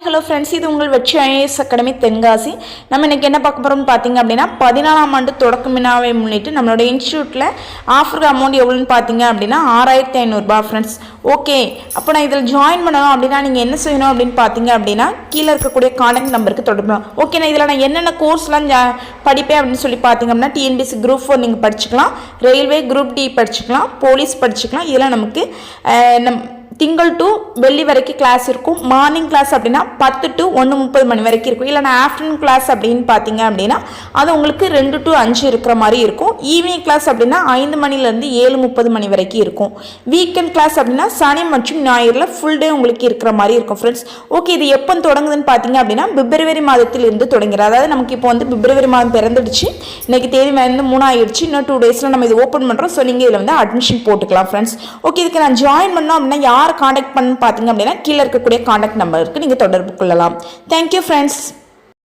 Hello friends, இது உங்கள் வெற்றி ஐஏஎஸ் அகாடமி தென்காசி. நம்ம இன்றைக்கி என்ன பார்க்க போகிறோம்னு பார்த்தீங்க அப்படின்னா 14ஆம் ஆண்டு தொடக்க விழாவை முன்னிட்டு நம்மளோட இன்ஸ்டியூட்டில் ஆஃபர் அமௌண்ட் எவ்வளோன்னு பார்த்தீங்க அப்படின்னா 6500 ஃப்ரெண்ட்ஸ். ஓகே, அப்போ நான் இதில் ஜாயின் பண்ணணும் அப்படின்னா நீங்கள் என்ன செய்யணும் அப்படின்னு பார்த்தீங்க அப்படின்னா கீழே இருக்கக்கூடிய கான்டாக்ட் நம்பருக்கு தொடர்பு. ஓகே, நான் இதில் நான் என்னென்ன கோர்ஸ்லாம் படிப்பேன் அப்படின்னு சொல்லி பார்த்தீங்க அப்படின்னா டிஎன்பிஎஸ்சி குரூப் 4 நீங்கள் படிச்சுக்கலாம், ரயில்வே குரூப் டி படிச்சுக்கலாம், போலீஸ் படிச்சுக்கலாம். இதெல்லாம் நமக்கு திங்கள் டு வெள்ளி வரைக்கும் கிளாஸ் இருக்கும். மார்னிங் கிளாஸ் அப்படின்னா 10 to 1:30 மணி வரைக்கும் இருக்கும். இல்லை நான் ஆஃப்டர்நூன் கிளாஸ் அப்படின்னு பார்த்தீங்க அப்படின்னா அது உங்களுக்கு 2 to 5 இருக்கிற மாதிரி இருக்கும். ஈவினிங் கிளாஸ் அப்படின்னா 5 மணிலேருந்து 7:30 மணி வரைக்கும் இருக்கும். வீக்கெண்ட் கிளாஸ் அப்படின்னா சனி மற்றும் ஞாயிறில் ஃபுல் டே உங்களுக்கு இருக்கிற மாதிரி இருக்கும் ஃப்ரெண்ட்ஸ். ஓகே, இது எப்போ தொடங்குதுன்னு பார்த்தீங்க அப்படின்னா பிப்ரவரி மாதத்தில் இருந்து தொடங்குறது. அதாவது நமக்கு இப்போ பிப்ரவரி மாதம் பிறந்துடுச்சு, இன்னைக்கு தேதி 3 ஆயிடுச்சு. இன்னும் 2 டேஸில் நம்ம இது ஓப்பன் பண்ணுறோம். ஸோ நீங்கள் இதில் அட்மிஷன் போட்டுக்கலாம் ஃப்ரெண்ட்ஸ். ஓகே, இதுக்கு நான் ஜாயின் பண்ணோம் அப்படின்னா யார் காண்டாக்ட் பண்ணு பார்த்தீங்க அப்படின்னா கீழே இருக்கக்கூடிய காண்டாக்ட் நம்பருக்கு நீங்கள் தொடர்பு கொள்ளலாம். Thank you friends.